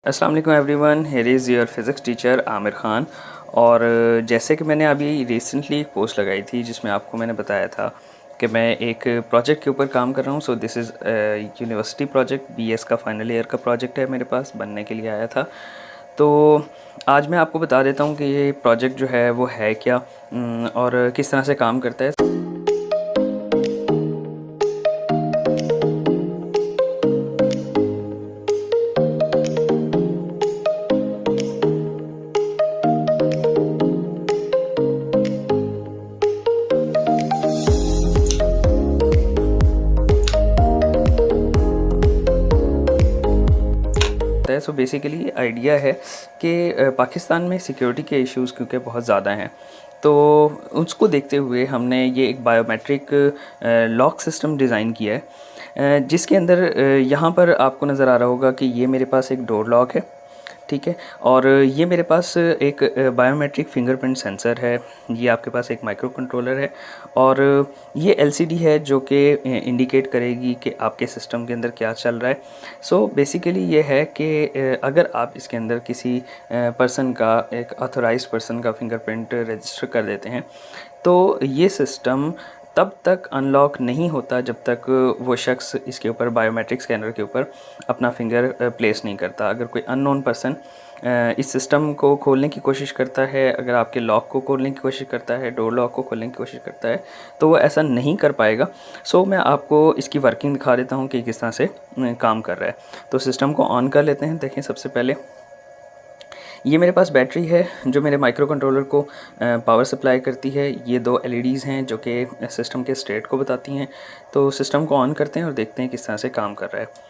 अस्सलाम वालेकुम everyone, here is your physics teacher Aamir Khan. और जैसे कि मैंने अभी रिसेंटली एक पोस्ट लगाई थी जिसमें आपको मैंने बताया था कि मैं एक प्रोजेक्ट के ऊपर काम कर रहा हूँ। So this is university project, BS का फाइनल ईयर का प्रोजेक्ट है, मेरे पास बनने के लिए आया था। तो आज मैं आपको बता देता हूँ कि ये प्रोजेक्ट जो है वो है क्या और किस तरह से काम करता है। सो बेसिकली आइडिया है कि पाकिस्तान में सिक्योरिटी के इश्यूज़ क्योंकि बहुत ज़्यादा हैं, तो उसको देखते हुए हमने ये एक बायोमेट्रिक लॉक सिस्टम डिज़ाइन किया है, जिसके अंदर यहाँ पर आपको नज़र आ रहा होगा कि ये मेरे पास एक डोर लॉक है, ठीक है। और ये मेरे पास एक बायोमेट्रिक फिंगरप्रिंट सेंसर है, ये आपके पास एक माइक्रो कंट्रोलर है और ये एलसीडी है जो कि इंडिकेट करेगी कि आपके सिस्टम के अंदर क्या चल रहा है। सो बेसिकली ये है कि अगर आप इसके अंदर किसी पर्सन का, एक ऑथोराइज्ड पर्सन का फिंगरप्रिंट रजिस्टर कर देते हैं तो ये सिस्टम तब तक अनलॉक नहीं होता जब तक वो शख्स इसके ऊपर बायोमेट्रिक स्कैनर के ऊपर अपना फिंगर प्लेस नहीं करता। अगर कोई अननोन पर्सन इस सिस्टम को खोलने की कोशिश करता है, अगर आपके लॉक को खोलने की कोशिश करता है, डोर लॉक को खोलने की कोशिश करता है, तो वो ऐसा नहीं कर पाएगा। सो मैं आपको इसकी वर्किंग दिखा देता हूँ कि किस तरह से काम कर रहा है। तो सिस्टम को ऑन कर लेते हैं। देखें, सबसे पहले ये मेरे पास बैटरी है जो मेरे माइक्रो कंट्रोलर को पावर सप्लाई करती है। ये दो एलईडीज़ हैं जो कि सिस्टम के स्टेट को बताती हैं। तो सिस्टम को ऑन करते हैं और देखते हैं किस तरह से काम कर रहा है।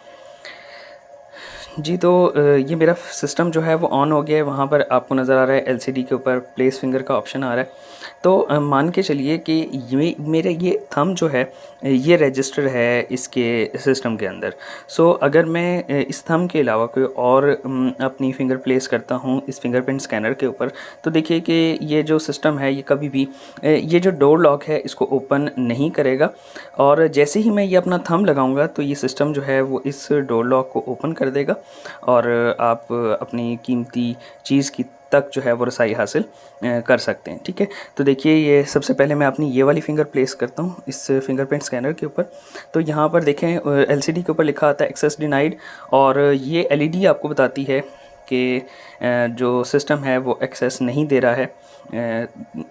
जी, तो ये मेरा सिस्टम जो है वो ऑन हो गया है। वहाँ पर आपको नज़र आ रहा है एलसीडी के ऊपर प्लेस फिंगर का ऑप्शन आ रहा है। तो मान के चलिए कि ये मेरे ये थंब जो है ये रजिस्टर है इसके सिस्टम के अंदर। सो अगर मैं इस थंब के अलावा कोई और अपनी फिंगर प्लेस करता हूँ इस फिंगरप्रिंट स्कैनर के ऊपर, तो देखिए कि ये जो सिस्टम है ये कभी भी ये जो डोर लॉक है इसको ओपन नहीं करेगा। और जैसे ही मैं ये अपना थंब लगाऊंगा तो ये सिस्टम जो है वो इस डोर लॉक को ओपन कर देगा और आप अपनी कीमती चीज़ की तक जो है वो रसाई हासिल कर सकते हैं, ठीक है। तो देखिए, ये सबसे पहले मैं अपनी ये वाली फ़िंगर प्लेस करता हूँ इस फिंगरप्रिंट स्कैनर के ऊपर। तो यहाँ पर देखें एलसीडी के ऊपर लिखा आता है एक्सेस डिनाइड और ये एलईडी आपको बताती है कि जो सिस्टम है वो एक्सेस नहीं दे रहा है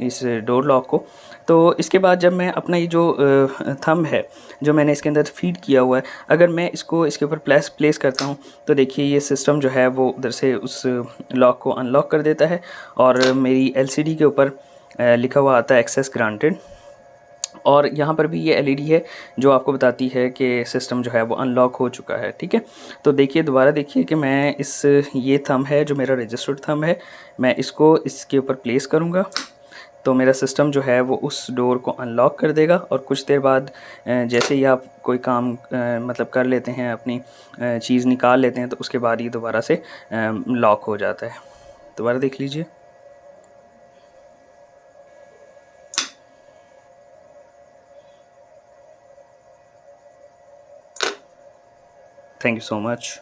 इस डोर लॉक को। तो इसके बाद जब मैं अपना ये जो थंब है जो मैंने इसके अंदर फीड किया हुआ है, अगर मैं इसको इसके ऊपर प्लेस करता हूँ तो देखिए ये सिस्टम जो है वो उधर से उस लॉक को अनलॉक कर देता है और मेरी एलसीडी के ऊपर लिखा हुआ आता है एक्सेस ग्रांटेड। और यहाँ पर भी ये एलईडी है जो आपको बताती है कि सिस्टम जो है वो अनलॉक हो चुका है, ठीक है। तो देखिए, दोबारा देखिए कि मैं ये थंब है जो मेरा रजिस्टर्ड थंब है, मैं इसको इसके ऊपर प्लेस करूँगा तो मेरा सिस्टम जो है वो उस डोर को अनलॉक कर देगा। और कुछ देर बाद जैसे ही आप कोई काम मतलब कर लेते हैं, अपनी चीज़ निकाल लेते हैं, तो उसके बाद ये दोबारा से लॉक हो जाता है। दोबारा देख लीजिए। Thank you so much.